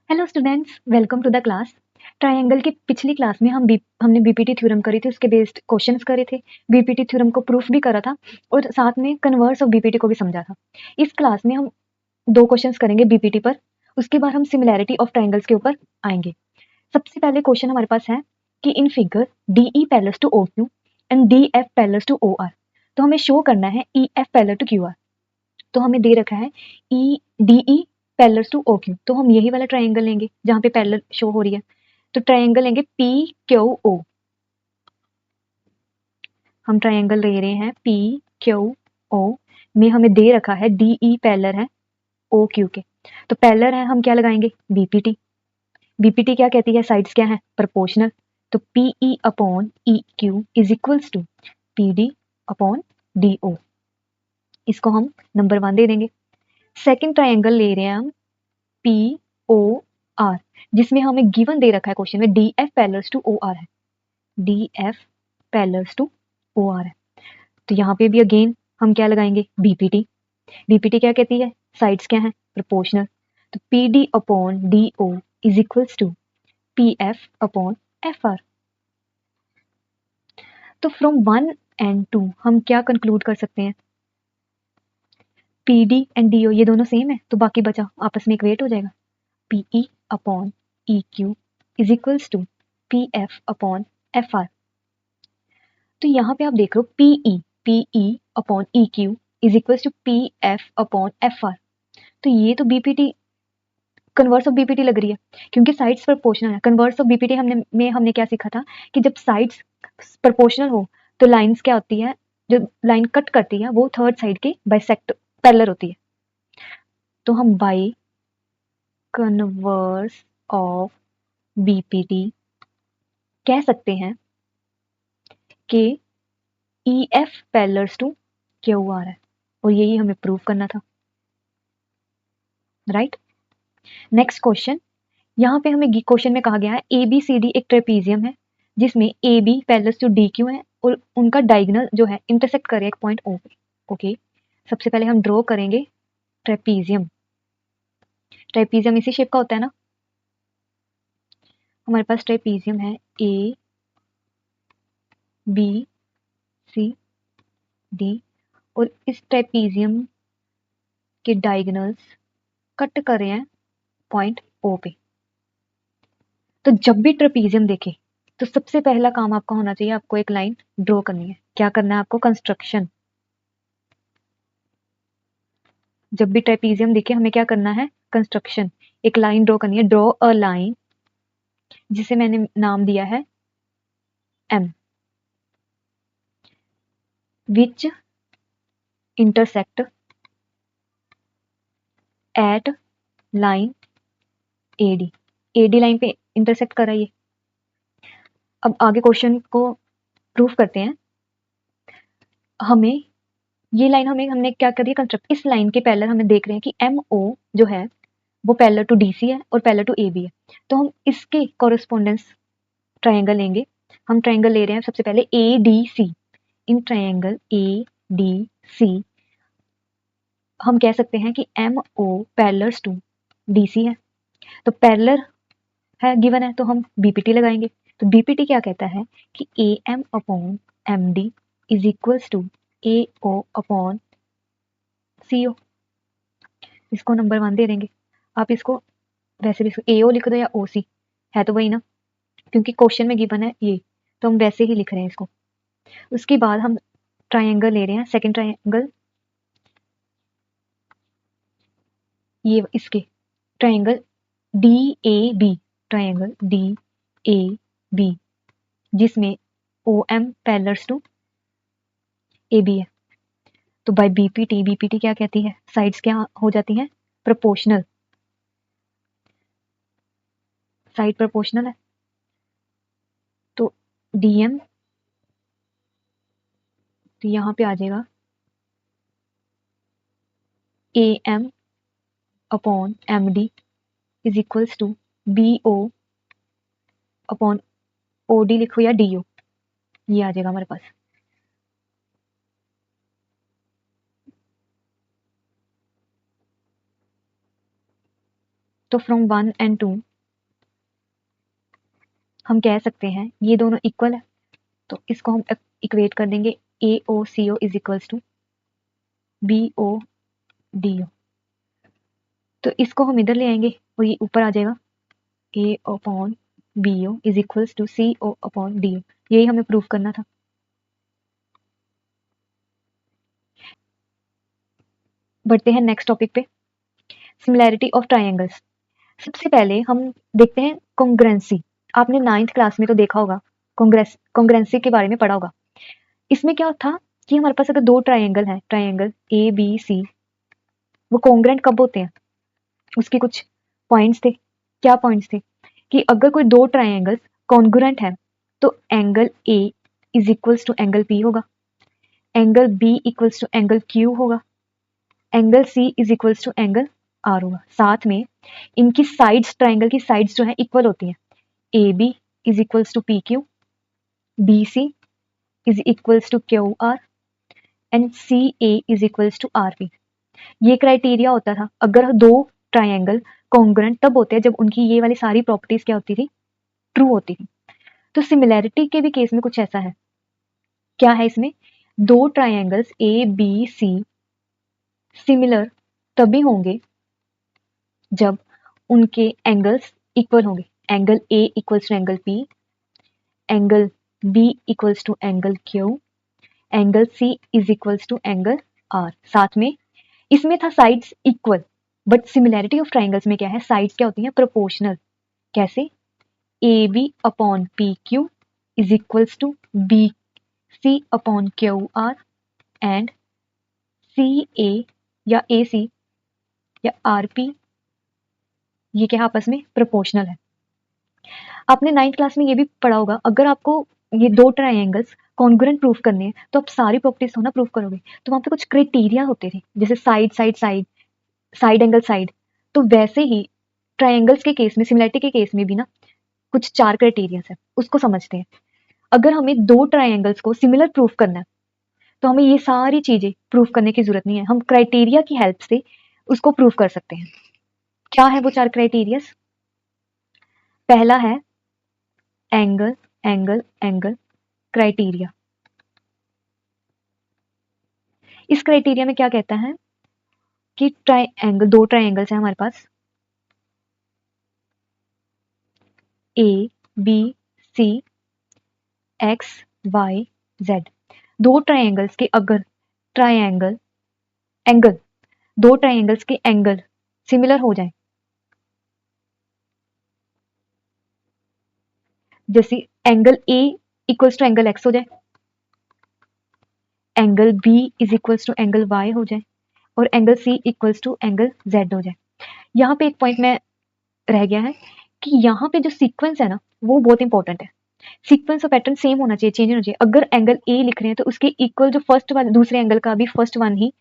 Hello students, welcome to the class. Triangle की पिछली class में हमने बीपीटी थ्योरम करी थी, उसके बेस्ड क्वेश्चंस करे थे। बीपीटी थ्योरम को प्रूफ भी करा था और साथ में कन्वर्स ऑफ बीपीटी को भी समझा था। इस क्लास में हम दो क्वेश्चंस करेंगे बीपीटी पर, उसके बाद हम सिमिलैरिटी ऑफ ट्रायंगल्स के ऊपर आएंगे। सबसे पहले क्वेश्चन हमारे पास है कि in figure D E parallel to O Q and D F parallel to O R, तो हमें शो करना है E F parallel to Q R. तो हमें दे रखा है E D E parallel to O Q, तो हम यही वाला ट्रायंगल लेंगे जहां पे पैरेलल शो हो रही है। तो ट्रायंगल लेंगे पी क्यू ओ। हम ट्रायंगल ले रहे हैं पी क्यू ओ में हमें दे रखा है डी ई पैरेलल है ओ क्यू के। तो पैरेलल है, हम क्या लगाएंगे बीपीटी। बीपीटी क्या कहती है, साइड्स क्या है प्रोपोर्शनल। तो P E upon E Q is equals to P D upon D O. इसको हम नंबर 1 दे देंगे। सेकंड ट्रायंगल ले रहे हैं हम पी ओ आर, जिसमें हमें गिवन दे रखा है क्वेश्चन में D F parallel to O R है। D F parallel to O R है, तो यहाँ पे भी अगेन हम क्या लगाएंगे बीपीटी। बीपीटी क्या कहती है, साइड्स क्या है प्रोपोर्शनल। तो P D upon D O is equals to P F upon F R. तो फ्रॉम 1 एंड 2 हम क्या कंक्लूड कर सकते हैं, P D and D O ये दोनों सेम है, तो बाकी बचा आपस में इक्वेट हो जाएगा। P E upon E Q is equals to P F upon F R. तो यहाँ पे आप देख लो P E upon E Q is equals to P F upon F R. तो ये तो बीपीटी कन्वर्स ऑफ बीपीटी लग रही है, क्योंकि साइड्स प्रोपोर्शनल है। कन्वर्स ऑफ बीपीटी हमने क्या सीखा था कि जब साइड्स प्रोपोर्शनल हो तो लाइंस क्या होती है, जो लाइन कट करती है वो थर्ड साइड के बाइसेक्ट पैरेलल होती है। तो हम बाई कन्वर्स ऑफ बीपीटी कह सकते हैं कि E F parallel to Q R है, और यही हमें प्रूव करना था, राइट। नेक्स्ट क्वेश्चन, यहाँ पे हमें क्वेश्चन में कहा गया है ए बी सी डी एक ट्रेपीजियम है जिसमें A B parallel to D Q है और उनका डायगोनल जो है इंटरसेक्ट करे एक पॉइंट ओ पे। ओके, सबसे पहले हम ड्रॉ करेंगे ट्रेपीजियम। ट्रेपीजियम इसी शेप का होता है ना। हमारे पास ट्रेपीजियम है ए बी सी डी, और इस ट्रेपीजियम के डायगोनल्स कट कर रहे हैं पॉइंट ओ पे। तो जब भी ट्रेपीजियम देखे तो सबसे पहला काम आपका होना चाहिए, आपको एक लाइन ड्रॉ करनी है। क्या करना है आपको, कंस्ट्रक्शन। जब भी ट्रेपीजियम देखे हमें क्या करना है, कंस्ट्रक्शन। एक लाइन ड्रॉ करनी है, ड्रॉ अ लाइन जिसे मैंने नाम दिया है M, which intersect at line A D. A D line पे इंटरसेक्ट कराइए। अब आगे क्वेश्चन को प्रूफ करते हैं। हमें ये लाइन हमने क्या करी है, कंस्ट्रक्ट। इस लाइन के पैरेलल हमें देख रहे हैं कि एम ओ जो है वो पैरेलल टू डी सी है और पैरेलल टू ए बी है। तो हम इसके कॉरेस्पॉन्डेंस ट्रायंगल लेंगे। हम ट्रायंगल ले रहे हैं सबसे पहले A D C. In triangle A D C हम कह सकते हैं कि M O parallel to D C है। तो पैरेलल है गिवन है, तो हम बीपीटी लगाएंगे। तो बीपीटी क्या कहता है कि A M upon M D is equals to A O upon C O. इसको नंबर 1 दे देंगे। आप इसको वैसे भी ए ओ लिख दो या ओ सी, है तो वही ना, क्योंकि क्वेश्चन में गिवन है ये, तो हम वैसे ही लिख रहे हैं इसको। उसके बाद हम ट्रायंगल ले रहे हैं, सेकंड ट्रायंगल, ये इसके triangle D A B. Triangle D A B जिसमें O M parallel to A B है। तो बाय बीपीटी, बीपीटी क्या कहती है, साइड्स क्या हो जाती हैं प्रोपोर्शनल। साइड प्रोपोर्शनल है, तो डीएम, तो यहाँ पे आ जाएगा A M upon M D is equals to B O upon O D लिखो या डी ओ, ये आ जाएगा हमारे पास। तो फ्रॉम 1 and 2 हम कह सकते हैं ये दोनों इक्वल है, तो इसको हम इक्वेट कर देंगे AOCO is equals to BODO। तो इसको हम इधर ले आएंगे और ये ऊपर आ जाएगा A/BO is equals to CO/DO। यही हमें प्रूफ करना था। बढ़ते हैं नेक्स्ट टॉपिक पे, सिमिलैरिटी ऑफ ट्राइंगल्स। सबसे पहले हम देखते हैं कॉन्ग्रुएंसी। आपने 9th क्लास में तो देखा होगा, कॉन्ग्रुएंसी के बारे में पढ़ा होगा। इसमें क्या था कि हमारे पास अगर दो ट्राइंगल है, ट्राइंगल ABC, वो कॉन्ग्रुएंट कब होते हैं, उसके कुछ पॉइंट्स थे। क्या पॉइंट्स थे कि अगर कोई दो ट्राइंगल्स कॉन्ग्रुएंट है तो angle A is equals to angle P होगा, angle B equals to angle Q होगा, angle C is equals to angle R होगा। साथ में इनकी साइड्स, ट्राइंगल की साइड्स जो है इक्वल होती हैं। AB is equals to PQ, BC is equals to QR and CA is equals to RP। ये क्राइटेरिया होता था अगर दो ट्राइंगल कॉन्ग्रुएंट तब होते हैं जब उनकी ये वाली सारी प्रॉपर्टीज क्या होती थी, ट्रू होती थी। तो सिमिलैरिटी के भी केस में कुछ ऐसा है। क्या है इसमें, दो ट्राइंगल्स ABC सिमिलर तभी होंगे जब उनके एंगल्स इक्वल होंगे। Angle A equals to angle P, angle B equals to angle Q, angle C is equals to angle R। साथ में इसमें था sides equal, but similarity of triangles में क्या है, साइड्स क्या होती हैं, प्रोपोर्शनल। कैसे, AB upon PQ is equals to BC upon QR and CA या AC या RP, ये क्या आपस में प्रोपोर्शनल है। आपने 9th क्लास में ये भी पढ़ा होगा, अगर आपको ये दो ट्राइंगल्स कॉन्ग्रुएंट प्रूफ करने हैं तो आप सारी प्रॉपर्टीज थोड़ा प्रूफ करोगे, तो वहां पे कुछ क्राइटेरिया होते थे, जैसे side side side, side angle side. तो वैसे ही ट्राइंगल्स के केस में, सिमिलैरिटी के केस में भी ना कुछ 4 क्राइटेरिया है, उसको समझते हैं। अगर हमें दो ट्राइंगल्स को सिमिलर प्रूफ करना है तो हमें ये सारी चीजें प्रूफ करने की जरूरत नहीं है, हम क्राइटेरिया की हेल्प से उसको प्रूफ कर सकते हैं। क्या है वो 4 क्राइटेरियाज? पहला है एंगल एंगल एंगल क्राइटेरिया। इस क्राइटेरिया में क्या कहता है कि ट्राइंगल, दो ट्राइंगल्स हैं हमारे पास ABC XYZ। दो ट्राइंगल्स के अगर ट्राइंगल एंगल, दो ट्राइंगल्स के एंगल सिमिलर हो जाए, जैसे angle A equals to angle X हो जाए, angle B is equals to angle Y हो जाए और angle C equals to angle Z हो जाए। यहाँ पे एक पॉइंट में रह गया है कि यहाँ पे जो सीक्वेंस है ना वो बहुत इंपॉर्टेंट है। सीक्वेंस और पैटर्न सेम होना चाहिए, चेंज होना चाहिए। अगर एंगल A लिख रहे हैं तो उसके इक्वल जो फर्स्ट वाले दूसरे एंगल का भी फर्स्ट वन ही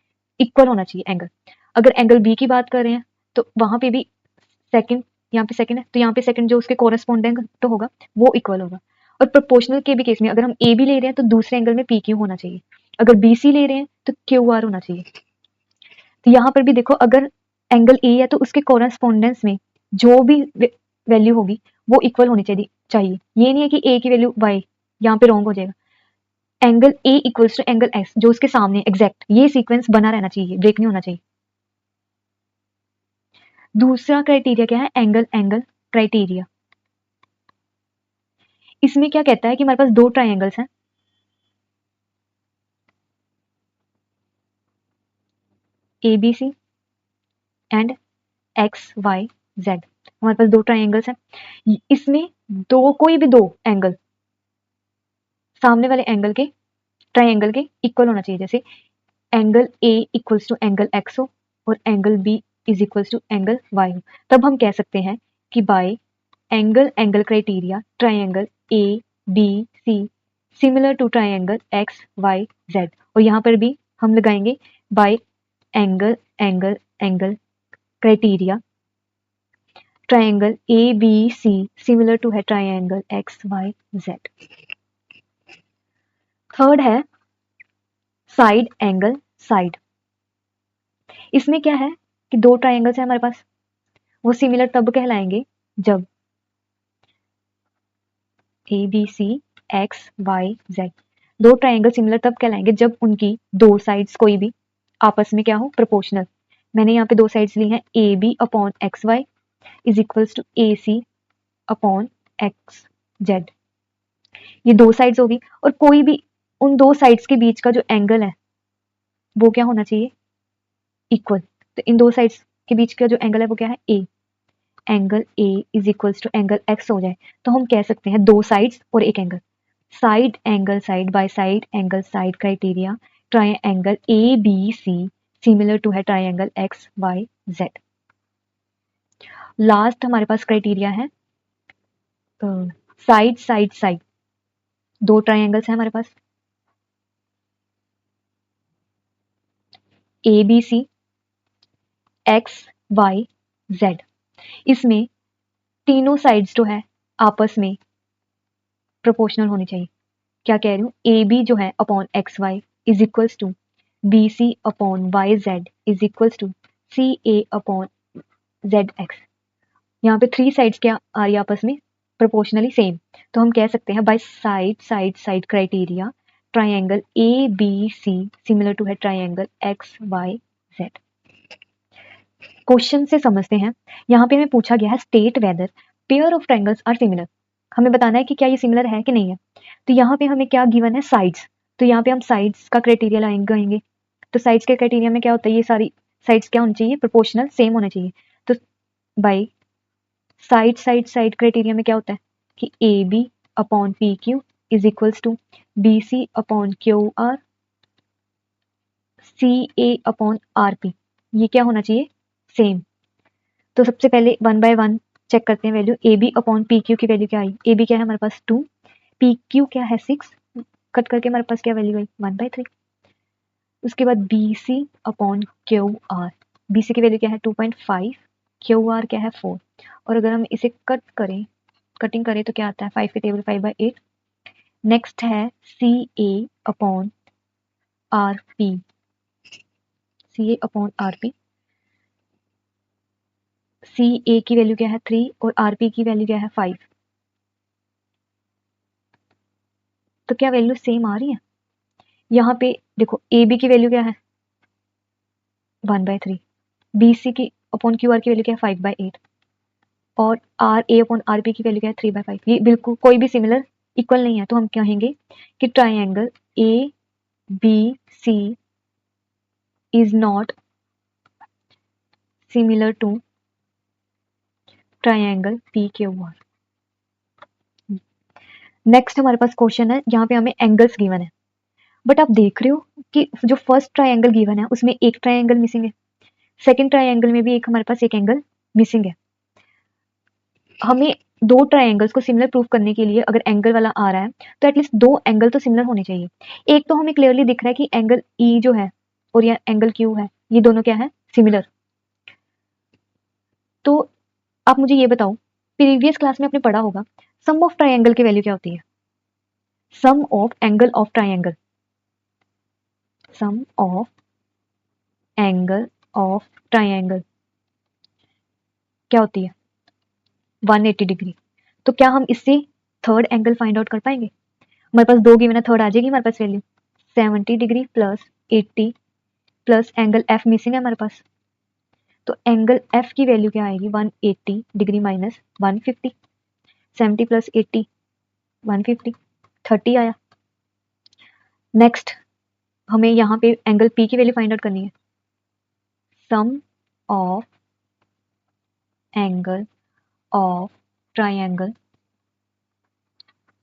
इक्वल होना चाहिए एंगल। अगर एंगल B की बात कर रहे हैं तो वहां पे भी सेकंड, यहाँ पे सेकंड है तो यहाँ पे सेकंड जो उसके कोरेस्पोंडिंग तो होगा वो इक्वल होगा। और प्रोपोर्शनल के भी केस में अगर हम ए बी ले रहे हैं तो दूसरे एंगल में पी क्यू होना चाहिए, अगर बी सी ले रहे हैं तो क्यू आर होना चाहिए। तो यहाँ पर भी देखो, अगर एंगल ए है तो उसके कोरेस्पोंडेंस में जो भी वैल्यू होगी वो इक्वल होनी चाहिए। ये नहीं है कि ए की वैल्यू वाई, यहाँ पे रॉन्ग हो जाएगा। Angle A equals to angle S जो उसके सामने एग्जैक्ट, ये सीक्वेंस बना रहना चाहिए, ब्रेक नहीं होना चाहिए। दूसरा क्राइटेरिया क्या है, एंगल एंगल क्राइटेरिया। इसमें क्या कहता है कि हमारे पास दो ट्राइंगल्स हैं, ABC एंड XYZ। हमारे पास दो ट्राइंगल्स हैं, इसमें दो, कोई भी दो एंगल सामने वाले एंगल के, ट्राइंगल के इक्वल होना चाहिए। जैसे angle A equals to angle X हो और angle B is equals to angle Y हो, तब हम कह सकते हैं कि by angle angle criteria triangle ABC similar to triangle XYZ। और यहाँ पर भी हम लगाएंगे by angle angle angle criteria triangle ABC similar to है ट्राइंगल XYZ। थर्ड है साइड एंगल साइड। इसमें क्या है कि दो ट्राइंगल्स है हमारे पास, वो सिमिलर तब कहलाएंगे जब ABCXYZ, दो ट्राइंगल सिमिलर तब कहलाएंगे जब उनकी दो साइड्स कोई भी आपस में क्या हो, प्रोपोर्शनल। मैंने यहाँ पे दो साइड्स ली हैं, AB/XY is equals to AC/XZ। ये दो साइड्स होगी और कोई भी उन दो साइड्स के बीच का जो एंगल है वो क्या होना चाहिए, इक्वल। तो इन दो साइड्स के बीच का जो एंगल है वो क्या है, A. Angle A is equals to angle X हो जाए तो हम कह सकते हैं दो साइड्स और एक angle, side angle side by side angle side criteria triangle A B C similar to है triangle X Y Z. Last हमारे पास क्राइटेरिया है साइड साइड साइड, दो ट्राइएंगल्स हैं हमारे पास A B C X Y Z, इसमें तीनों साइड्स जो है आपस में प्रोपोर्शनल होनी चाहिए। क्या कह रही हूँ, ए बी जो है upon X Y is equals to B C upon Y Z is equals to C A upon Z X. यहाँ पे थ्री साइड्स क्या आ रही है आपस में, प्रोपोर्शनली सेम। तो हम कह सकते हैं by side side side criteria triangle A B C similar to है triangle X Y Z. Question से समझते हैं। यहाँ पे हमें पूछा गया है state whether pair of triangles are similar, हमें बताना है कि क्या ये सिमिलर है कि नहीं है। तो यहाँ पे हमें क्या गिवन है, साइड्स। तो यहाँ पे हम साइड्स का क्राइटेरिया लाएंगे। तो साइड्स के क्राइटेरिया में क्या होता है, ये सारी साइड्स क्या होनी चाहिए, प्रोपोर्शनल सेम होने चाहिए। तो by side side side criteria में क्या होता है कि A B upon P Q is equals to B C upon Q R C A upon R P, ये क्या होना चाहिए, सेम। तो सबसे पहले 1 बाय 1 चेक करते हैं value. A B upon P Q की वैल्यू क्या आई, ए बी क्या है हमारे पास 2, पी क्यू क्या है 6, कट करके हमारे पास क्या वैल्यू आई 1/3। उसके बाद B C upon Q R, B C की वैल्यू क्या है 2.5, क्यू आर क्या है 4। और अगर हम इसे कटिंग करें तो क्या आता है 5 के टेबल 5/8। नेक्स्ट है सी A upon R P, C A upon R P, सी ए की वैल्यू क्या है 3 और आर पी की वैल्यू क्या है 5। तो क्या वैल्यू सेम आ रही है, यहाँ पे देखो ए बी की वैल्यू क्या है 1/3, बी सी की अपॉन क्यू आर की वैल्यू क्या है 5/8 और R A upon R P की वैल्यू क्या है 3/5। ये बिल्कुल कोई भी सिमिलर इक्वल नहीं है। तो हम कहेंगे कि triangle A B C is not similar to triangle P Q R. Next हमारे पास क्वेश्चन है, यहाँ पे हमें एंगल्स गिवन है, बट आप देख रहे हो कि जो फर्स्ट ट्राइएंगल गिवन है उसमें एक ट्राइएंगल मिसिंग है, सेकंड ट्राइएंगल में भी एक हमारे पास एक एंगल मिसिंग है। हमें दो ट्राइएंगल्स को सिमिलर प्रूफ करने के लिए अगर एंगल वाला आ रहा है तो एटलीस्ट दो एंगल तो सिमिलर होने चाहिए। एक तो हमें क्लियरली दिख रहा है कि एंगल ई जो है और ये एंगल क्यू है, ये दोनों क्या है, सिमिलर। तो आप मुझे ये बताओ, प्रीवियस क्लास में आपने पढ़ा होगा सम ऑफ ट्राइएंगल की वैल्यू क्या होती है, sum of angle of triangle, sum of angle of triangle क्या होती है 180 डिग्री। तो क्या हम इससे थर्ड एंगल फाइंड आउट कर पाएंगे, हमारे पास दो गिवन है, थर्ड आ जाएगी हमारे पास value 70 degree plus 80 plus angle F missing है हमारे पास। तो एंगल एफ की वैल्यू क्या आएगी 180 डिग्री माइनस 150, 70 प्लस 80 150, 30 आया। नेक्स्ट हमें यहाँ पे एंगल पी की वैल्यू फाइंड आउट करनी है, sum of angle of triangle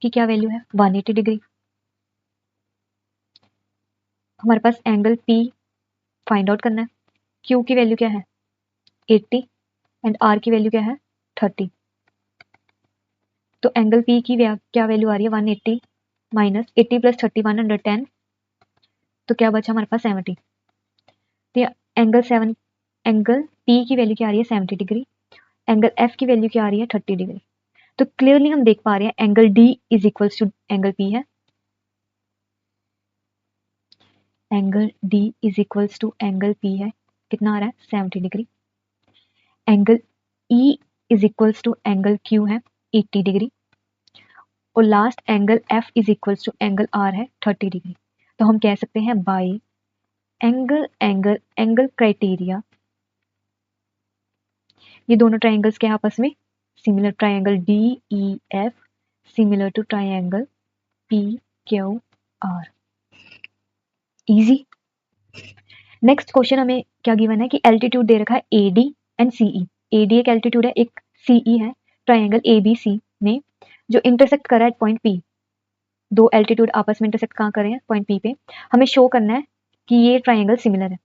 की क्या वैल्यू है 180 डिग्री। हमारे पास एंगल पी फाइंड आउट करना है, क्यू की वैल्यू क्या है 80 एंड आर की वैल्यू क्या है 30। तो एंगल पी की क्या वैल्यू आ रही है 180 माइनस 80 प्लस 30 110, तो क्या बचा हमारे पास 70। तो एंगल पी की वैल्यू क्या आ रही है 70 डिग्री, एंगल एफ की वैल्यू क्या आ रही है 30 डिग्री। तो क्लियरली हम देख पा रहे हैं angle D is equals to angle P है, angle D is equals to angle P है, कितना आ रहा है 70 degree. Angle E is equals to angle Q है 80 डिग्री और last angle F is equals to angle R है 30 degree. तो हम कह सकते हैं बाय एंगल क्राइटेरिया ये दोनों ट्राइंगल्स के आपस में similar, triangle DEF similar to triangle PQR। Easy. Next question हमें क्या गिवन है कि एल्टीट्यूड दे रखा है AD एंड CE। AD एक एल्टीट्यूड है, एक CE है, ट्राइंगल ABC में जो इंटरसेक्ट कर रहा है पॉइंट P। दो एल्टीट्यूड आपस में इंटरसेक्ट कहाँ कर रहे हैं? पॉइंट P पे। हमें शो करना है कि ये ट्राइंगल सिमिलर है।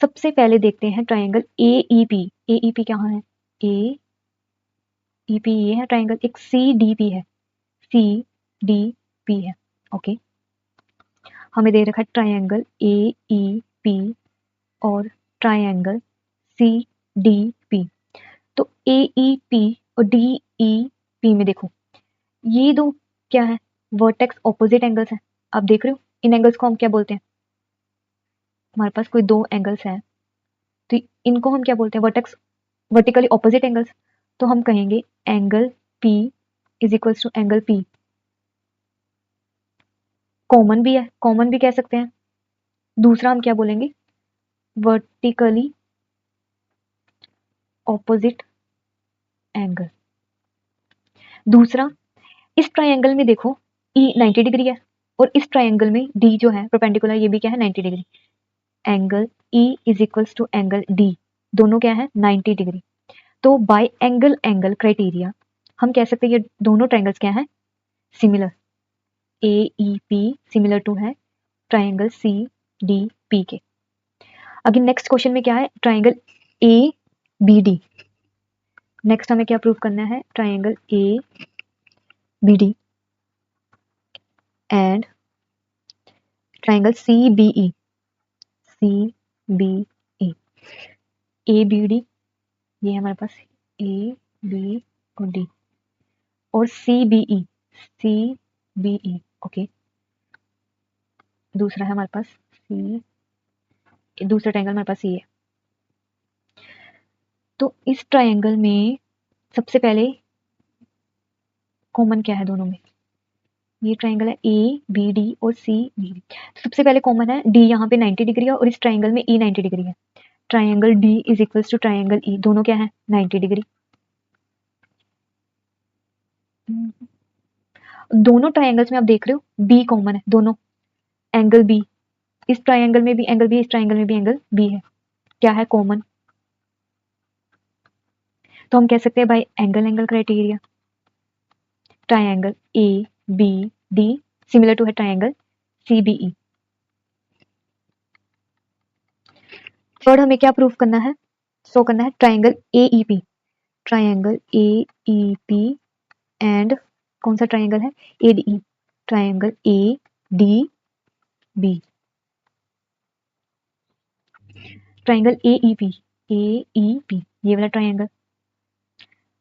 सबसे पहले देखते हैं ट्राइंगल AEP। AEP कहाँ है? AEP ये है ट्राइंगल। एक CDP है, CDP है। ओके, हमें दे रखा है ट्राइंगल AEP और ट्राइंगल CDP। तो AEP और DEP में देखो ये दो क्या है? वर्टेक्स ऑपोजिट एंगल्स हैं। आप देख रहे हो इन एंगल्स को हम क्या बोलते हैं? हमारे पास कोई दो एंगल्स हैं तो इनको हम क्या बोलते हैं? Vertex vertically opposite angles. तो हम कहेंगे angle P is equals to angle P। Common भी है, कॉमन भी कह सकते हैं। दूसरा हम क्या बोलेंगे? Vertically opposite angle. दूसरा, इस ट्रायंगल में देखो E 90 डिग्री है और इस ट्रायंगल में D जो है परपेंडिकुलर, ये भी क्या है? 90 degree. Angle E is equals to angle D, दोनों क्या है? 90 डिग्री। तो बाय एंगल क्राइटेरिया हम कह सकते हैं ये दोनों ट्रायंगल्स क्या है? सिमिलर। AEP सिमिलर टू है ट्रायंगल CDP के। अगेन नेक्स्ट क्वेश्चन में क्या है? Triangle ABD। नेक्स्ट हमें क्या प्रूव करना है? Triangle ABD and triangle CBE। CBE ABD ये है हमारे पास A B और D और CBE ओके। दूसरा है हमारे पास दूसरा ट्रायंगल हमारे पास ये है। तो इस ट्रायंगल में सबसे पहले कॉमन क्या है दोनों में? ये ट्रायंगल है ABD और CBD। तो सबसे पहले कॉमन है D, यहाँ पे 90 डिग्री है और इस ट्रायंगल में E 90 डिग्री है। Triangle D is equals to triangle E, दोनों क्या है? 90 डिग्री। दोनों ट्रायंगल्स में आप देख रहे हो B कॉमन है, दोनों एंगल B, इस ट्रायंगल में भी एंगल B, इस ट्रायंगल में भी एंगल B है। क्या है कॉमन? तो हम कह सकते हैं by angle criteria triangle ABD similar to है ट्रायंगल CBE। थर्ड हमें क्या प्रूफ करना है? शो करना है triangle AEP। Triangle AEP and कौन सा ट्रायंगल है? ADE। Triangle ADB। Triangle AEP ये वाला ट्रायंगल।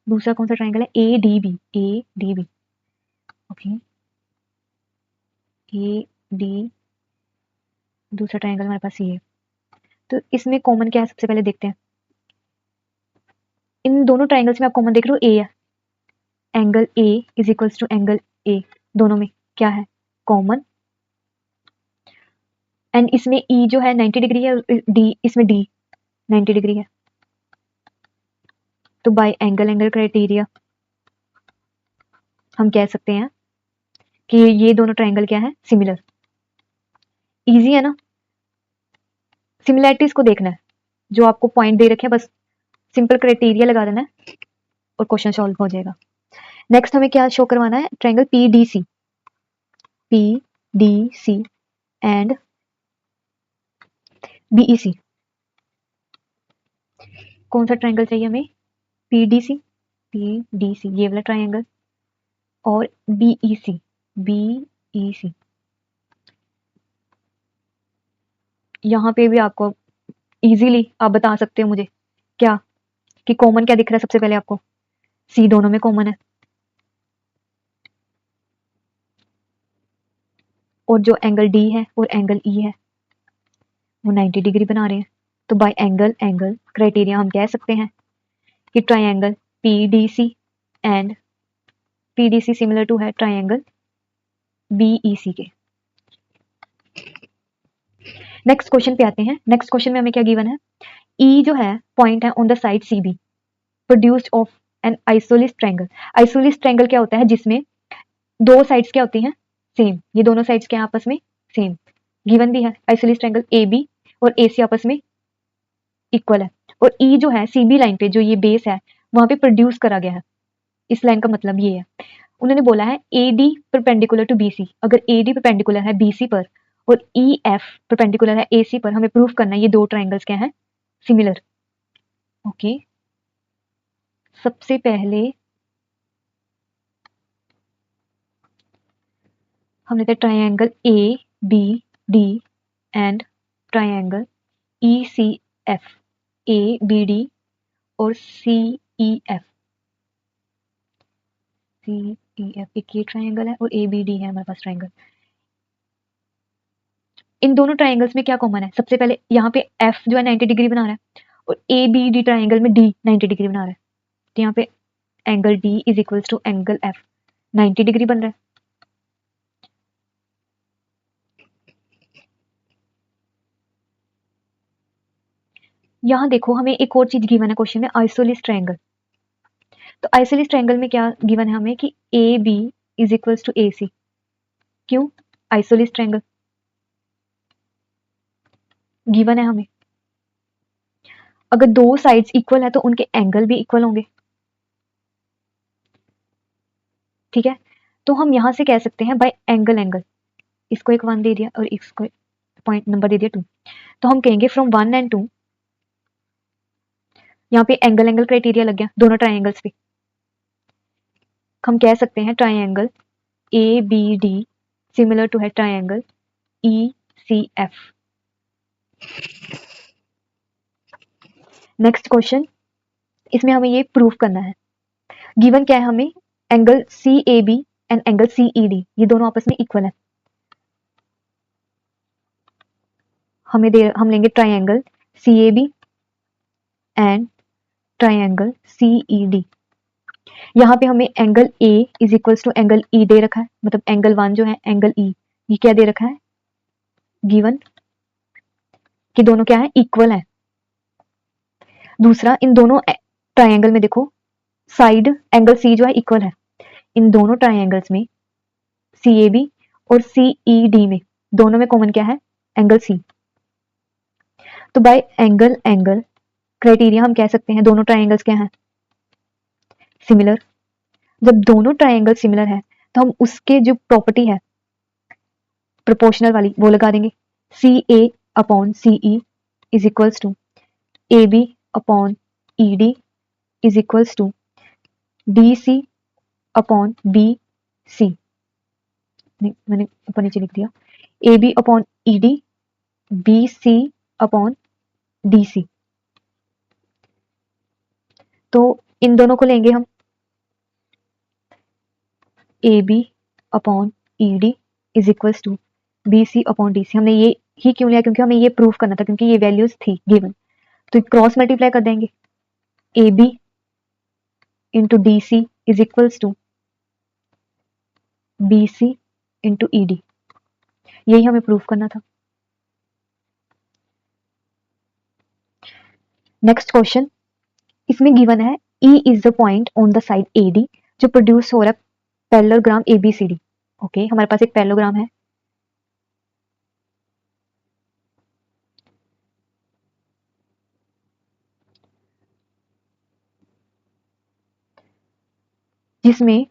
दूसरा कौन सा ट्रायंगल है? ADB okay. AD दूसरा ट्रायंगल हमारे पास ये है। तो इसमें कॉमन क्या है सबसे पहले देखते हैं। इन दोनों ट्रायंगल्स में आप कॉमन देख रहे हो A है। Angle A is equals to angle A, दोनों में क्या है? कॉमन। एंड इसमें E जो है 90 डिग्री है, D इसमें D 90 डिग्री है। तो बाय एंगल क्राइटेरिया हम कह सकते हैं कि ये दोनों ट्रायंगल क्या है? सिमिलर। इजी है ना? सिमिलैरिटीज को देखना है, जो आपको पॉइंट दे रखे हैं बस सिंपल क्राइटेरिया लगा देना है और क्वेश्चन सॉल्व हो जाएगा। नेक्स्ट हमें क्या शो करवाना है? Triangle PDC and BEC। कौन सा ट्रायंगल चाहिए हमें? PDC ये वाला ट्रायंगल और BEC यहाँ पे भी आपको इजीली आप बता सकते हो मुझे क्या कि कॉमन क्या दिख रहा है सबसे पहले आपको? C दोनों में कॉमन है और जो एंगल D है और एंगल E है वो 90 डिग्री बना रहे हैं। तो बाय एंगल क्राइटेरिया हम कह सकते हैं कि triangle PDC and PDC similar to है ट्राइंगल BEC के। नेक्स्ट क्वेश्चन पे आते हैं। नेक्स्ट क्वेश्चन में हमें क्या गिवन है, E जो है पॉइंट है on the side CB produced of an isosceles triangle. Isosceles triangle क्या होता है, जिसमें दो साइड्स क्या होती हैं, सेम। ये दोनों साइड्स क्या आपस में सेम, गिवन भी है आइसोलिस ट्रायंगल AB और AC आपस में इक्वल है। और E जो है CB लाइन पे जो ये बेस है वहां पे प्रोड्यूस करा गया है। इस लाइन का मतलब ये है, उन्होंने बोला है AD परपेंडिकुलर टू BC। अगर AD परपेंडिकुलर है BC पर और EF परपेंडिकुलर है AC पर, हमें प्रूफ करना है ये दो ट्रायंगल्स क्या हैं, सिमिलर। ओके, सबसे पहले हम लेते हैं triangle ABD and triangle ECF। ABD और CEF, एक ये ट्रायंगल है और ABD है हमारे पास ट्रायंगल। इन दोनों ट्रायंगल्स में क्या कॉमन है, सबसे पहले यहाँ पे F जो है 90 डिग्री बना रहा है और ABD ट्रायंगल में D 90 डिग्री बना रहा है। तो यहाँ पे angle D is equals to angle F 90 degree बन रहा है। यहाँ देखो हमें एक और चीज गिवन है क्वेश्चन में, आइसोलिस ट्रायंगल। तो आइसोलिस ट्रायंगल में क्या गिवन है हमें कि AB is equals to AC। क्यों, आइसोलिस ट्रायंगल गिवन है हमें, अगर दो साइड्स इक्वल है तो उनके एंगल भी इक्वल होंगे। ठीक है, तो हम यहां से कह सकते हैं बाय एंगल एंगल, इसको एक 1 दे दिया और इसको पॉइंट नंबर दे दिया 2, तो हम कहेंगे फ्रॉम 1 एंड 2, यहाँ पे एंगल एंगल क्राइटेरिया लग गया दोनों ट्रायंगल्स पे। हम कह सकते हैं ट्रायंगल ABD सिमिलर टू है ट्रायंगल ECF। नेक्स्ट क्वेश्चन, इसमें हमें ये प्रूफ करना है, गिवन क्या है हमें, angle CAB and angle CED ये दोनों आपस में इक्वल है। हम लेंगे triangle CAB and triangle CED। यहाँ पे हमें angle A is equals to angle E दे रखा है, मतलब एंगल 1 जो है एंगल E, ये क्या दे रखा है, गिवन कि दोनों क्या है, इक्वल है। दूसरा, इन दोनों ट्रायंगल में देखो साइड एंगल C जो है इक्वल है। इन दोनों ट्रायंगल्स में CAB और CED में दोनों में कॉमन क्या है, एंगल C। तो बाय एंगल एंगल क्राइटेरिया हम कह सकते हैं दोनों ट्रायंगल्स क्या हैं, सिमिलर। जब दोनों ट्रायंगल सिमिलर है तो हम उसके जो प्रॉपर्टी है प्रोपोर्शनल वाली वो लगा देंगे, CA upon CE is equals to AB upon ED is equals to DC upon BC। मैंने ऊपर नीचे लिख दिया, AB upon ED BC upon DC। तो इन दोनों को लेंगे हम AB upon ED is equals to BC upon DC। हमने ये ही क्यों लिया, क्योंकि हमें ये प्रूफ करना था, क्योंकि ये वैल्यूज थी गिवन। तो क्रॉस मल्टीप्लाई कर देंगे, AB into DC is equals to BC into ED, यही हमें प्रूफ करना था। नेक्स्ट क्वेश्चन, इसमें गिवन है E is the point on the side AD जो प्रोड्यूस हो रहा है पैरेललोग्राम ABCD। ओके, हमारे पास एक पैरेललोग्राम है, जिसमें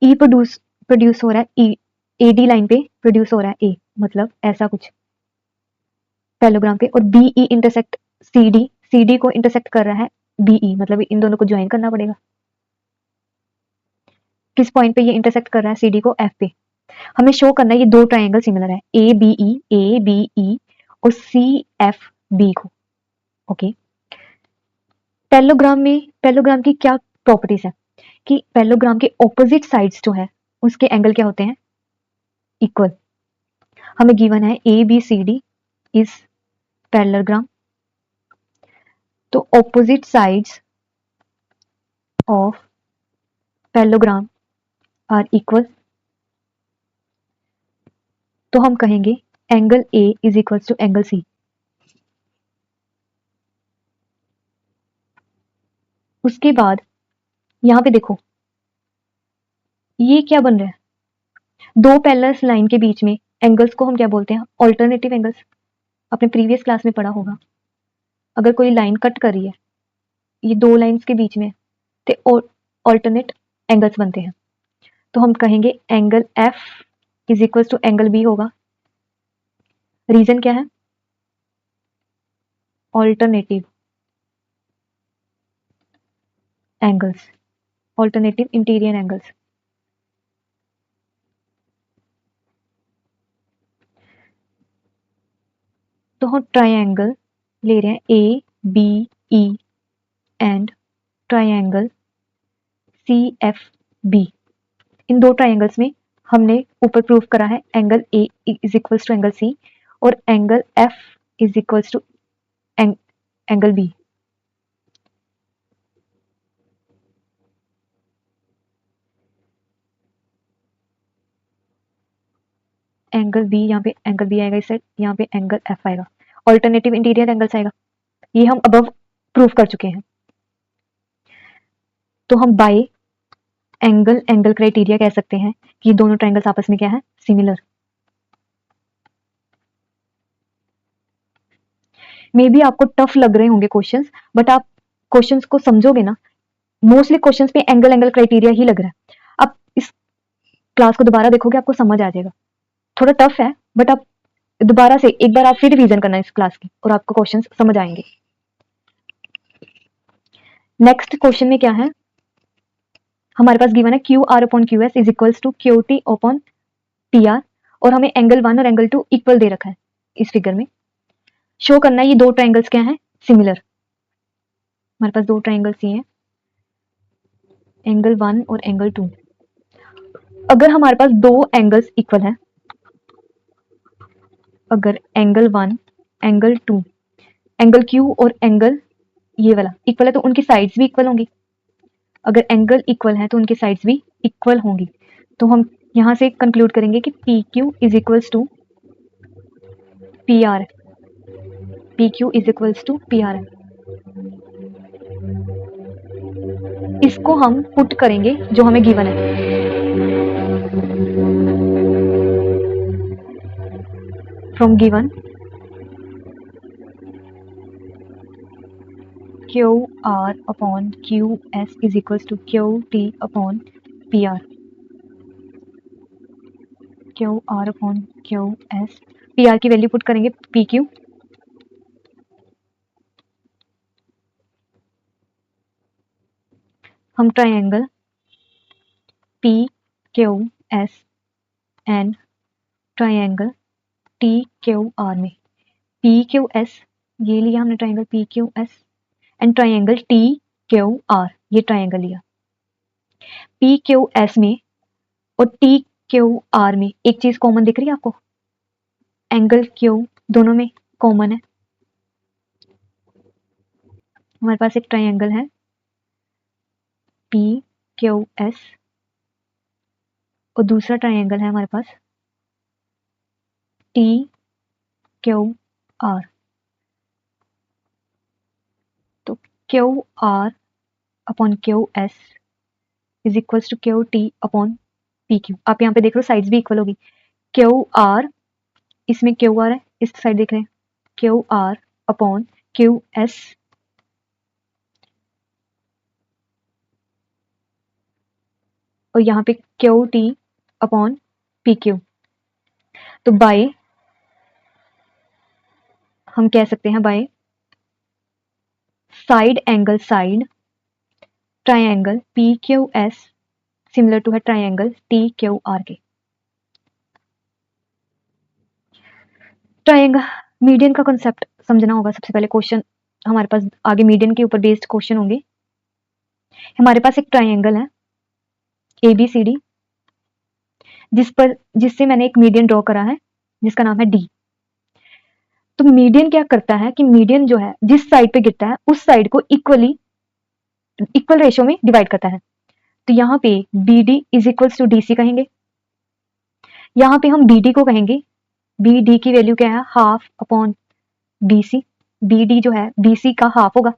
E प्रोड्यूस हो रहा है AD लाइन पे प्रोड्यूस हो रहा है A, मतलब ऐसा कुछ पैरेललोग्राम पे, और BE इंटरसेक्ट CD को इंटरसेक्ट कर रहा है BE, मतलब इन दोनों को ज्वाइन करना पड़ेगा। किस पॉइंट पे ये इंटरसेक्ट कर रहा है CD को, F पे। हमें शो करना है ये दो ट्रायंगल सिमिलर है, ABE और CFB को। ओके, पैरेललोग्राम की क्या प्रॉपर्टीज है कि पैरेललोग्राम के ऑपोजिट साइड्स जो है उसके एंगल क्या होते हैं, इक्वल। हमें गिवन है ABCD इज पैरेललोग्राम, तो opposite sides of parallelogram are equal, तो हम कहेंगे angle A is equal to angle C. उसके बाद यहां पे देखो ये क्या बन रहा है, दो पैरेलल लाइन के बीच में एंगल्स को हम क्या बोलते हैं, ऑल्टरनेटिव एंगल्स। आपने प्रीवियस क्लास में पढ़ा होगा, अगर कोई लाइन कट कर रही है, ये दो लाइंस के बीच में, तो ऑल्टरनेट एंगल्स बनते हैं। तो हम कहेंगे angle F is equal to angle B होगा। रीजन क्या है, alternative angles, alternative interior angles. तो हम ट्रायंगल ले रहे हैं A B E and triangle C F B. इन दो ट्रायंगल्स में हमने ऊपर प्रूव करा है angle A is equals to angle C और angle F is equals to angle B. Angle B, यहाँ पे एंगल बी आएगा इस साइड, यहाँ पे एंगल एफ आएगा, ऑल्टरनेटिव इंटीरियर एंगल्स आएगा। ये हम अबव प्रूव कर चुके हैं। तो हम बाय एंगल एंगल क्राइटेरिया कह सकते हैं कि दोनों ट्रायंगल्स आपस में क्या है, सिमिलर। मे बी आपको टफ लग रहे होंगे क्वेश्चंस, बट आप क्वेश्चंस को समझोगे ना, मोस्टली क्वेश्चंस पे एंगल एंगल क्राइटेरिया ही लग रहा है। आप इस क्लास को दोबारा देखोगे आपको समझ आ जाएगा। थोड़ा टफ है, बट आप दोबारा से एक बार आप फिर रिवीजन करना इस क्लास की और आपको क्वेश्चंस समझ आएंगे। नेक्स्ट क्वेश्चन में क्या है, हमारे पास गिवन है Q R upon Q S is equals to Q T upon P R, और हमें एंगल 1 और एंगल 2 इक्वल दे रखा है। इस फिगर में शो करना है ये दो ट्रायंगल्स क्या हैं, सिमिलर। हमारे पास दो ट्रायंगल्स ये हैं, एंगल 1 और एंगल 2। अगर हमारे पास दो एंगल्स इक्वल है, अगर एंगल 1 एंगल 2, एंगल क्यू और एंगल ये वाला इक्वल है, तो उनकी साइड्स भी इक्वल होंगी। अगर एंगल इक्वल है तो उनकी साइड्स भी इक्वल होंगी। तो हम यहां से कंक्लूड करेंगे कि P Q is equals to P R, P Q is equals to P R. इसको हम पुट करेंगे जो हमें गिवन है, from given Q R upon Q S is equals to Q T upon P R. Q R upon Q S, P R की value put करेंगे P Q, हम triangle P Q S and triangle T Q R में, P Q S ये लिया हमने triangle P Q S and triangle T Q are, ये triangle लिया। P Q S में और टी क्यू आर में एक चीज कॉमन दिख रही है आपको, एंगल क्यू दोनों में कॉमन है। हमारे पास एक ट्रायंगल है पी क्यू एस और दूसरा ट्रायंगल है हमारे पास टी क्यू आर। तो Q R upon Q S is equals to Q T upon P Q. आप यहाँ पे देख रहे हो साइड्स भी इक्वल होगी, क्यू आर, इसमें क्यू आर है, इस साइड देख रहे हैं Q R upon Q S, और यहाँ पे Q T upon P Q. तो बाय हम कह सकते हैं by side angle side triangle P Q S similar to है ट्रायंगल टी क्यू आर के। ट्रायंगल मीडियन का कॉन्सेप्ट समझना होगा सबसे पहले। क्वेश्चन हमारे पास आगे मीडियन के ऊपर बेस्ड क्वेश्चन होंगे। हमारे पास एक ट्रायंगल है ABCD, जिससे मैंने एक मीडियन ड्रॉ करा है जिसका नाम है D। तो मीडियन क्या करता है कि मीडियन जो है जिस साइड पे गिरता है उस साइड को इक्वल रेशियो में डिवाइड करता है। तो यहाँ पे B D is equals to D C कहेंगे, यहाँ पे हम बी डी को कहेंगे, बी डी की वैल्यू क्या है, half upon B C, B D जो है बी सी का हाफ होगा।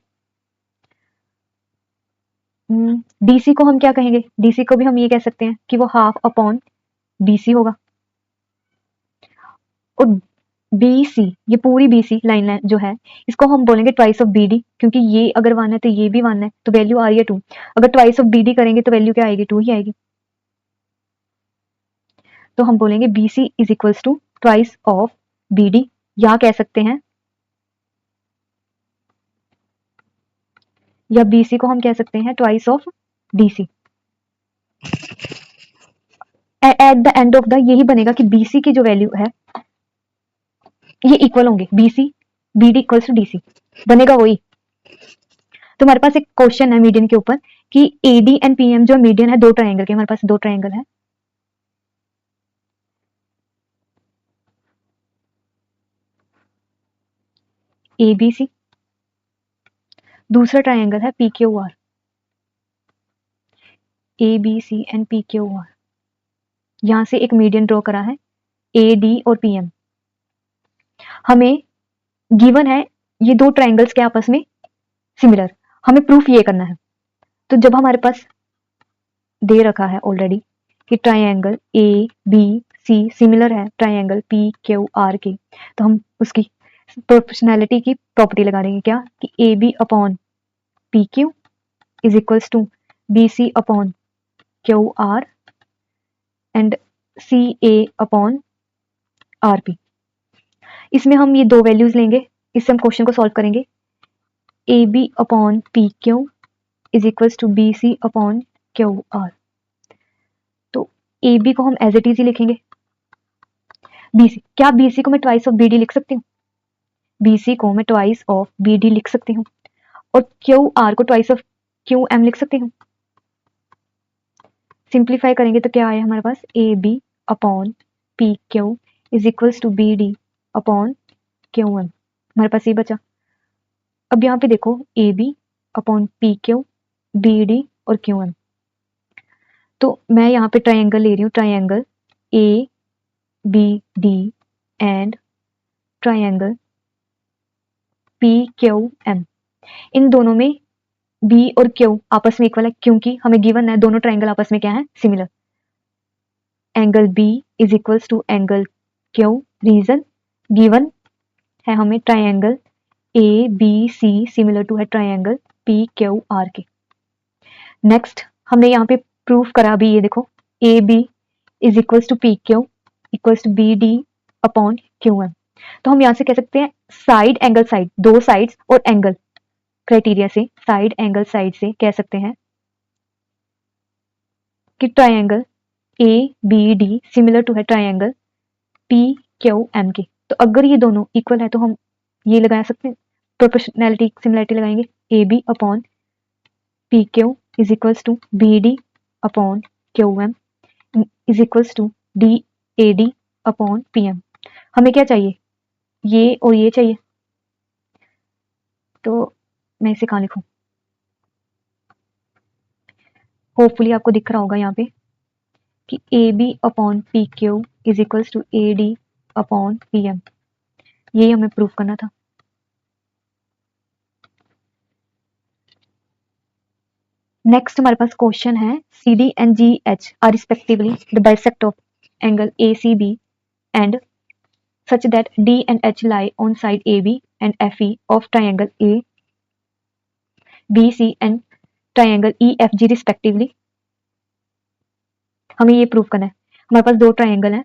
डीसी को हम क्या कहेंगे, डीसी को भी हम ये कह सकते हैं कि वो हाफ अपॉन बीसी होगा। और बीसी, ये पूरी बीसी लाइन जो है इसको हम बोलेंगे ट्वाइस ऑफ बीडी, क्योंकि ये अगर 1 है तो ये भी 1 है, तो वैल्यू आ रही है 2। अगर ट्वाइस ऑफ बीडी करेंगे तो वैल्यू क्या आएगी, 2 ही आएगी। तो हम बोलेंगे BC is equals to twice of BD, या कह सकते हैं, या बीसी को हम कह सकते हैं twice of DC. At the end of the यही बनेगा कि बीसी की जो वैल्यू है ये इक्वल होंगे, BC BD equals to DC बनेगा वही। तो हमारे पास एक क्वेश्चन है मीडियन के ऊपर कि एडी एंड पीएम जो मीडियन है दो ट्रायंगल के, हमारे पास दो ट्रायंगल है, एबीसी, दूसरा ट्रायंगल है पीक्यूआर, एबीसी एंड पीक्यूआर। यहां से एक मीडियन ड्रॉ करा है एडी और पीएम। हमें गिवन है ये दो ट्रायंगल्स के आपस में सिमिलर, हमें प्रूफ ये करना है। तो जब हमारे पास दे रखा है ऑलरेडी कि triangle A B C similar है ट्रायंगल पी क्यू आर के, तो हम उसकी प्रोपोर्शनैलिटी की प्रॉपर्टी लगा देंगे, क्या कि A B upon P Q is equals to B C upon Q R and C A upon R P. इसमें हम ये दो वैल्यूज लेंगे, इससे हम क्वेश्चन को सॉल्व करेंगे। A B upon P Q is equals to B C upon Q R. तो ए बी को हम एज इट इज ही लिखेंगे, बीसी, क्या बीसी को मैं ट्वाइस ऑफ बी डी लिख सकती हूँ, बीसी को मैं ट्वाइस ऑफ बी डी लिख सकती हूँ, और क्यू आर को ट्वाइस ऑफ क्यू एम लिख सकती हूँ। सिंप्लीफाई करेंगे तो क्या आया हमारे पास, A B upon P Q is equals to B D upon Q M, हमारे पास ये बचा। अब यहाँ पे देखो A B upon P Q, B D और क्यू एम। तो मैं यहाँ पे ट्रायंगल ले रही हूँ, triangle A B D and triangle P Q M. इन दोनों में बी और क्यू आपस में इक्वल है, क्योंकि हमें गिवन है दोनों ट्रायंगल आपस में क्या है, similar. Angle B is equals to angle Q, reason given है हमें triangle A B C similar to है ट्रायंगल पी क्यू आर के। नेक्स्ट हमने यहाँ पे प्रूफ करा अभी, ये देखो A B is equals to P Q equals to B D upon Q M. तो हम यहाँ से कह सकते हैं साइड एंगल साइड, दो साइड्स और एंगल क्राइटेरिया से, साइड एंगल साइड से कह सकते हैं कि triangle A B D similar to है ट्रायंगल पी क्यू एम के। तो अगर ये दोनों इक्वल है तो हम ये लगा सकते हैं, प्रोपोर्शनैलिटी सिमिलरिटी लगाएंगे, A B upon P Q is equals to B D upon Q M is equals to D A D upon P M. हमें क्या चाहिए, ये और ये चाहिए, तो मैं इसे कहाँ लिखूं, होपफुली आपको दिख रहा होगा यहाँ पे कि A B upon P Q is equals to A D upon P M, यही हमें प्रूफ करना था। नेक्स्ट हमारे पास क्वेश्चन है C D and G H are respectively the bisect of angle A C B and such that D and H lie on side AB and FE of triangle A, BC and triangle EFG respectively। हमें ये proof करना है, हमारे पास दो triangle हैं,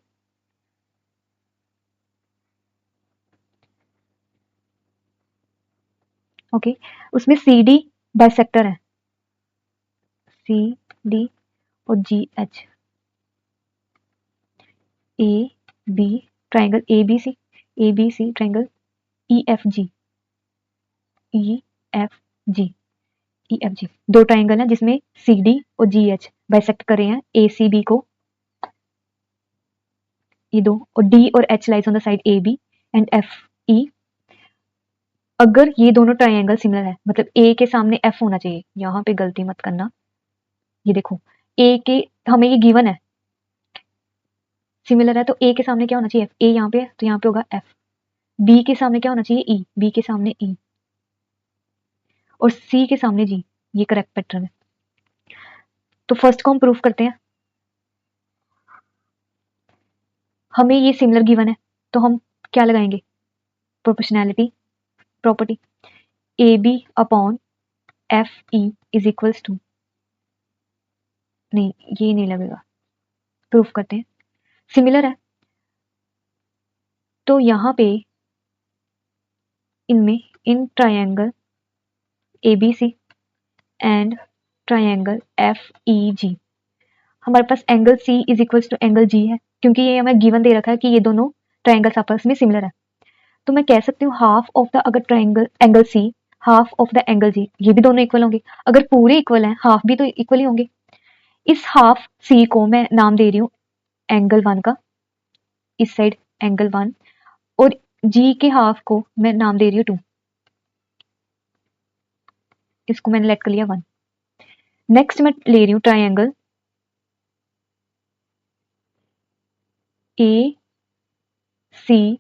okay उसमें C D bisector है, C D और G H, A B triangle A B C triangle E F G दो ट्रायंगल हैं जिसमें सी डी और जी एच बाइसेक्ट कर रहे हैं ए सी बी को, ये दो, और डी और H lies on the side A B and F E अगर ये दोनों ट्राइंगल सिमिलर है, मतलब ए के सामने एफ होना चाहिए, यहाँ पे गलती मत करना। ये देखो ए के, हमें ये गिवन है सिमिलर है, तो ए के सामने क्या होना चाहिए, एफ। ए यहाँ पे है तो यहाँ पे होगा एफ। बी के सामने क्या होना चाहिए, ई। बी के सामने ई, और सी के सामने जी। ये करेक्ट पैटर्न है। तो फर्स्ट को हम प्रूफ करते हैं। हमें ये सिमिलर गिवन है, तो हम क्या लगाएंगे, proportionality property. A B upon F E is equals to, नहीं ये नहीं लगेगा, प्रूफ करते हैं। सिमिलर है तो यहाँ पे इनमें, इन triangle A B C and triangle F E G, हमारे पास angle C is equals to angle G है, क्योंकि ये हमें गिवन दे रखा है कि ये दोनों ट्राइंगल्स आपस में सिमिलर है। तो मैं कह सकती हूँ हाफ ऑफ द, अगर triangle angle C half of the angle G, ये भी दोनों इक्वल होंगे। अगर पूरे इक्वल हैं, हाफ भी तो इक्वल ही होंगे। इस हाफ सी को मैं नाम दे रही हूँ एंगल 1 का, इस साइड एंगल 1, और जी के हाफ को मैं नाम दे रही हूँ 2, इसको मैंने लेट कर लिया 1। नेक्स्ट मैं ले रही हूँ triangle A C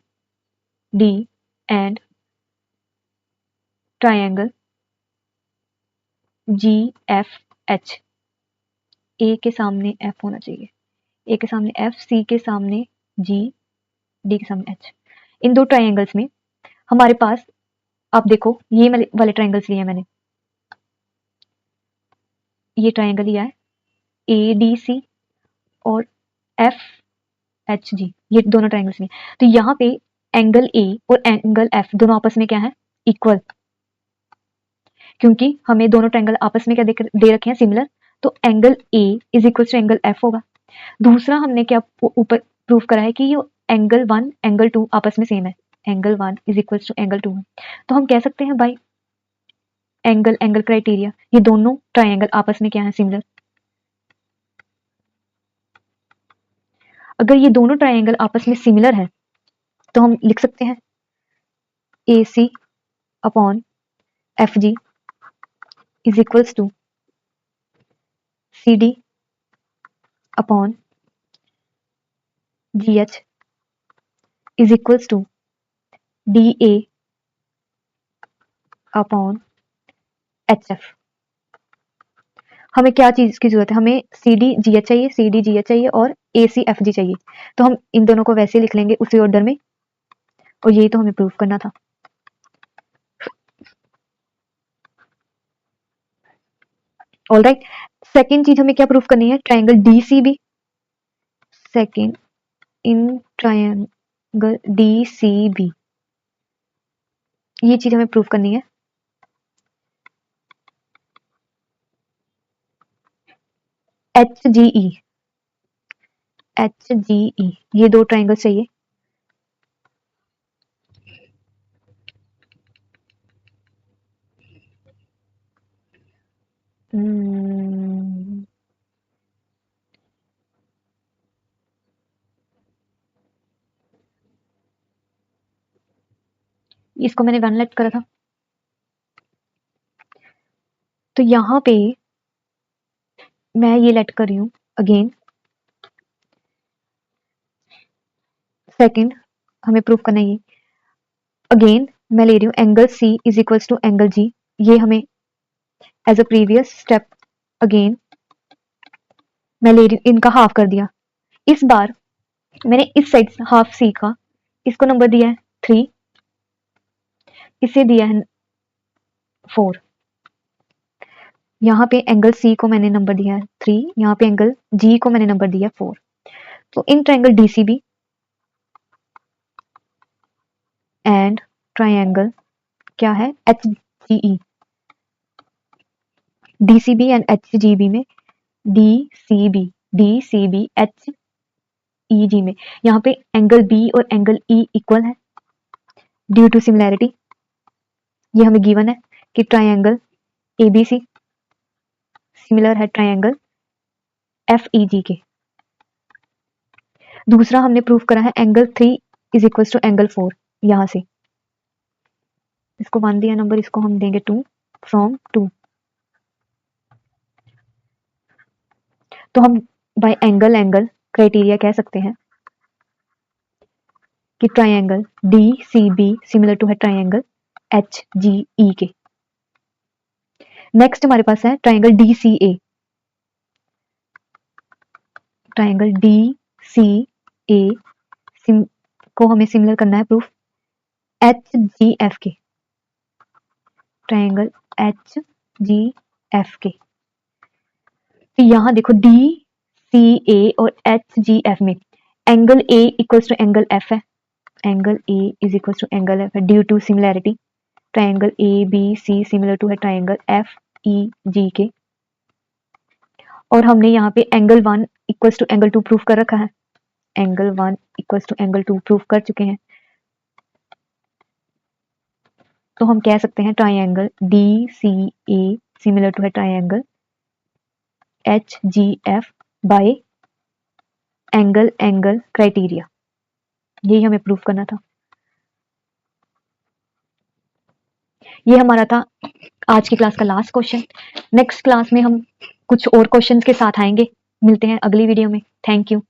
D and triangle G F H. A के सामने एफ होना चाहिए, ए के सामने एफ, सी के सामने जी, डी के सामने एच। इन दो ट्राइंगल्स में हमारे पास, आप देखो ये वाले ट्राइंगल्स लिए हैं मैंने, ये ट्राइंगल लिया है ए डी सी और एफ एच जी, ये दोनों ट्राइंगल्स लिए। तो यहाँ पे एंगल ए और एंगल एफ दोनों आपस में क्या है, इक्वल, क्योंकि हमें दोनों ट्राइंगल आपस में क्या दे रखे हैं, सिमिलर। तो angle A is equal to angle F होगा। दूसरा हमने क्या ऊपर प्रूफ करा है कि ये एंगल 1 एंगल 2 आपस में सेम है, angle 1 is equal to angle 2 है। तो हम कह सकते हैं भाई एंगल एंगल क्राइटेरिया, ये दोनों ट्राइंगल आपस में क्या है, सिमिलर। अगर ये दोनों ट्राइंगल आपस में सिमिलर है तो हम लिख सकते हैं A C upon F G is equals to C D upon G H is equals to D A upon H F. हमें क्या चीज की जरूरत है, हमें सी डी जी एच चाहिए, सी डी जी एच चाहिए, और ए सी एफ जी चाहिए। तो हम इन दोनों को वैसे लिख लेंगे उसी ऑर्डर में, और यही तो हमें प्रूफ करना था। ऑलराइट, सेकेंड चीज हमें क्या प्रूफ करनी है, triangle D C B. Second, in triangle D C B, ये चीज हमें प्रूफ करनी है। एच जी ई, एच जी ई, ये दो ट्राइंगल चाहिए। इसको मैंने 1 लेट करा था, तो यहाँ पे मैं ये लेट कर रही हूँ अगेन। सेकंड हमें प्रूफ करना है ये, अगेन मैं ले रही हूँ angle C is equals to angle G. ये हमें as a previous step again मैं ले रही हूँ, इनका हाफ कर दिया। इस बार मैंने इस साइड हाफ सी का, इसको नंबर दिया है 3, इसे दिया है 4। यहाँ पे एंगल सी को मैंने नंबर दिया है 3, यहाँ पे एंगल जी को मैंने नंबर दिया है 4। तो इन ट्राइंगल डीसीबी एंड ट्राइंगल क्या है, H G E, DCB and H G B में, D C B H E G में, यहाँ पे एंगल बी और एंगल ई इक्वल है ड्यू टू सिमिलैरिटी। ये हमें गिवन है कि ट्राइंगल एबीसी सिमिलर है ट्राइंगल एफ ई जी के। दूसरा हमने प्रूफ करा है angle 3 is equal to angle 4, यहां से इसको 1 दिया नंबर, इसको हम देंगे 2 फ्रॉम 2। तो हम बाय एंगल क्राइटेरिया कह सकते हैं कि ट्राइंगल DCB सिमिलर टू है ट्राइंगल HGE के। नेक्स्ट हमारे पास है ट्राइंगल DCA। ट्राइंगल DCA को हमें सिमिलर करना है प्रूफ HGF के, ट्राइंगल HGF के। तो यहां देखो DCA और HGF में angle A equals to angle F है, angle A is equals to angle F है due to similarity. Triangle ABC similar to है ट्राइंगल FEG के। और हमने यहाँ पे angle 1 equals to angle 2 proof कर रखा है, angle 1 equals to angle 2 proof कर चुके हैं। तो हम कह सकते हैं ट्राइंगल DCA सिमिलर टू है triangle HGF bye angle criteria. यही हमें प्रूफ करना था। ये हमारा था आज की क्लास का लास्ट क्वेश्चन। नेक्स्ट क्लास में हम कुछ और क्वेश्चंस के साथ आएंगे। मिलते हैं अगली वीडियो में। Thank you.